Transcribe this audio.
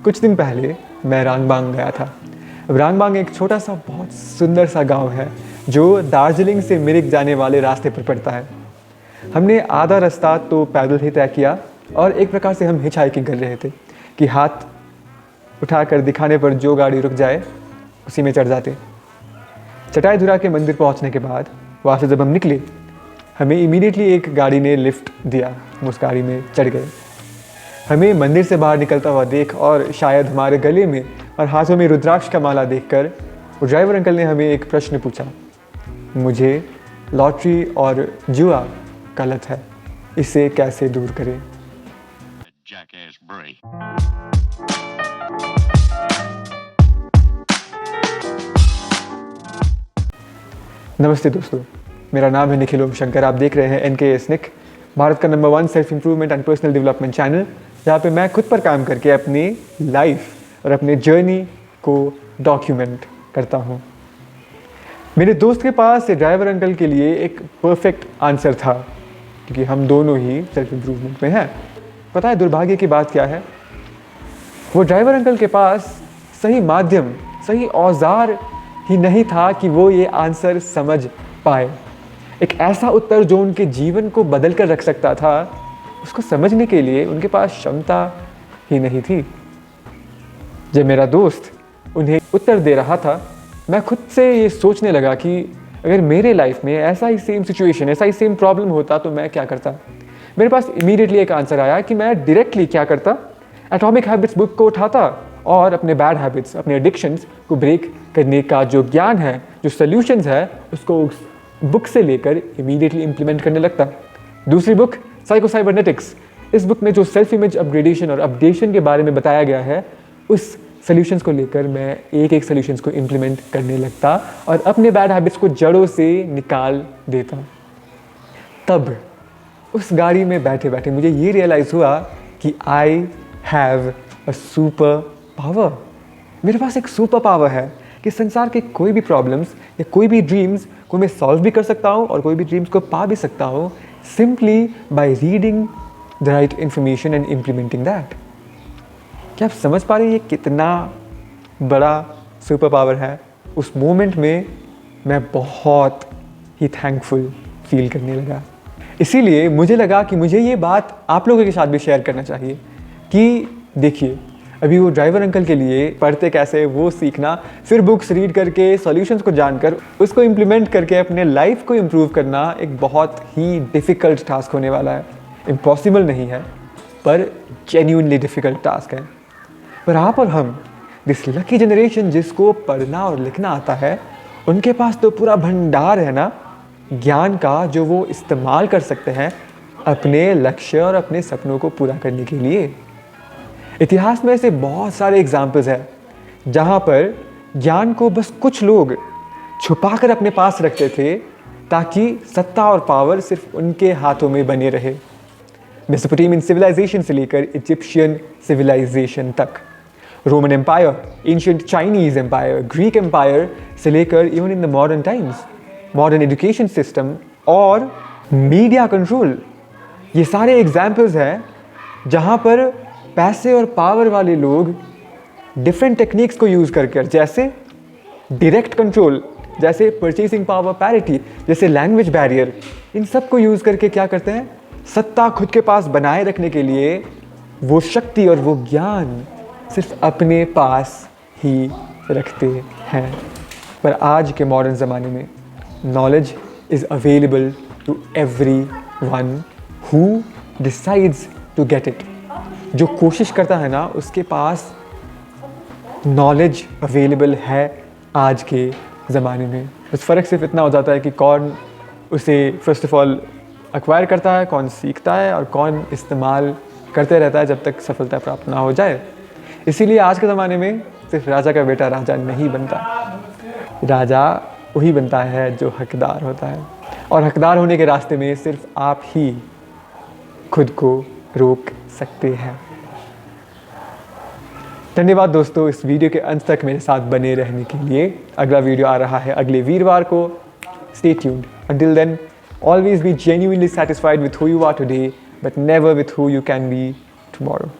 कुछ दिन पहले मैं रांगबांग गया था। रांगबांग एक छोटा सा बहुत सुंदर सा गांव है जो दार्जिलिंग से मिरिक जाने वाले रास्ते पर पड़ता है। हमने आधा रास्ता तो पैदल ही तय किया और एक प्रकार से हम हिच हाइकिंग कर रहे थे कि हाथ उठाकर दिखाने पर जो गाड़ी रुक जाए उसी में चढ़ जाते। चटाईधुरा के मंदिर पहुंचने के बाद वहाँ से जब हम निकले, हमें इमीडिएटली एक गाड़ी ने लिफ्ट दिया। हम उस गाड़ी में चढ़ गए। हमें मंदिर से बाहर निकलता हुआ देख और शायद हमारे गले में और हाथों में रुद्राक्ष का माला देखकर वो ड्राइवर अंकल ने हमें एक प्रश्न पूछा। मुझे लॉटरी और जुआ का लत है, इसे कैसे दूर करें? नमस्ते दोस्तों, मेरा नाम है निखिल ओम शंकर। आप देख रहे हैं NKS निक, भारत का number 1 self improvement and personal development channel, जहाँ पे मैं खुद पर काम करके अपनी लाइफ और अपने जर्नी को डॉक्यूमेंट करता हूँ। मेरे दोस्त के पास ड्राइवर अंकल के लिए एक परफेक्ट आंसर था, क्योंकि हम दोनों ही सेल्फ इम्प्रूवमेंट में हैं। पता है दुर्भाग्य की बात क्या है? वो ड्राइवर अंकल के पास सही माध्यम, सही औजार ही नहीं था कि वो ये आंसर समझ पाए। एक ऐसा उत्तर जो उनके जीवन को बदल कर रख सकता था, उसको समझने के लिए उनके पास क्षमता ही नहीं थी। जब मेरा दोस्त उन्हें उत्तर दे रहा था, मैं खुद से ये सोचने लगा कि अगर मेरे लाइफ में ऐसा ही सेम सिचुएशन, ऐसा ही सेम प्रॉब्लम होता तो मैं क्या करता। मेरे पास इमीडिएटली एक आंसर आया कि मैं डायरेक्टली क्या करता, एटॉमिक हैबिट्स बुक को उठाता और अपने बैड हैबिट्स, अपने एडिक्शंस को ब्रेक करने का जो ज्ञान है, जो सॉल्यूशंस है, उसको उस बुक से लेकर इमीडिएटली इंप्लीमेंट करने लगता। दूसरी बुक साइको साइबरनेटिक्स, इस बुक में जो सेल्फ इमेज अपग्रेडेशन और अपडेशन के बारे में बताया गया है, उस सॉल्यूशंस को लेकर मैं एक एक सॉल्यूशंस को इंप्लीमेंट करने लगता और अपने बैड हैबिट्स को जड़ों से निकाल देता। तब उस गाड़ी में बैठे बैठे मुझे ये रियलाइज़ हुआ कि I have a super power. मेरे पास एक सुपर पावर है कि संसार के कोई भी प्रॉब्लम्स या कोई भी ड्रीम्स को मैं सॉल्व भी कर सकता हूँ और कोई भी ड्रीम्स को पा भी सकता हूँ, simply by reading the right information and implementing that. क्या आप समझ पा रहे हैं ये कितना बड़ा सुपर पावर है? उस मोमेंट में मैं बहुत ही थैंकफुल फील करने लगा। इसीलिए मुझे लगा कि मुझे ये बात आप लोगों के साथ भी शेयर करना चाहिए कि देखिए, अभी वो ड्राइवर अंकल के लिए पढ़ते कैसे वो सीखना, फिर बुक्स रीड करके सॉल्यूशंस को जानकर उसको इम्प्लीमेंट करके अपने लाइफ को इम्प्रूव करना एक बहुत ही डिफ़िकल्ट टास्क होने वाला है। इम्पॉसिबल नहीं है, पर जेन्युइनली डिफ़िकल्ट टास्क है। पर आप और हम, दिस लकी जनरेशन जिसको पढ़ना और लिखना आता है, उनके पास तो पूरा भंडार है ना ज्ञान का, जो वो इस्तेमाल कर सकते हैं अपने लक्ष्य और अपने सपनों को पूरा करने के लिए। इतिहास में ऐसे बहुत सारे एग्जाम्पल्स हैं जहाँ पर ज्ञान को बस कुछ लोग छुपाकर अपने पास रखते थे ताकि सत्ता और पावर सिर्फ उनके हाथों में बने रहे। मेसोपोटामियन सिविलाइजेशन से लेकर इजिप्शियन सिविलाइजेशन तक, Roman empire, ancient Chinese empire, Greek empire से लेकर even in the modern times, modern education system और मीडिया कंट्रोल, ये सारे एग्जाम्पल्स हैं जहाँ पर पैसे और पावर वाले लोग डिफरेंट टेक्निक्स को यूज़ कर जैसे डायरेक्ट कंट्रोल, जैसे परचेसिंग पावर पैरिटी, जैसे लैंग्वेज बैरियर, इन सब को यूज़ करके क्या करते हैं, सत्ता खुद के पास बनाए रखने के लिए वो शक्ति और वो ज्ञान सिर्फ अपने पास ही रखते हैं। पर आज के मॉडर्न ज़माने में knowledge is available to everyone who decides to get it. जो कोशिश करता है ना, उसके पास नॉलेज अवेलेबल है आज के ज़माने में। बस फ़र्क सिर्फ इतना हो जाता है कि कौन उसे फर्स्ट ऑफ ऑल एक्वायर करता है, कौन सीखता है और कौन इस्तेमाल करते रहता है जब तक सफलता प्राप्त ना हो जाए। इसीलिए आज के ज़माने में सिर्फ राजा का बेटा राजा नहीं बनता, राजा वही बनता है जो हकदार होता है, और हकदार होने के रास्ते में सिर्फ आप ही खुद को रोक सकते हैं। धन्यवाद दोस्तों, इस वीडियो के अंत तक मेरे साथ बने रहने के लिए। अगला वीडियो आ रहा है अगले वीरवार को। Stay tuned. Until then, always be genuinely satisfied with who you are today, but never with who you can be tomorrow.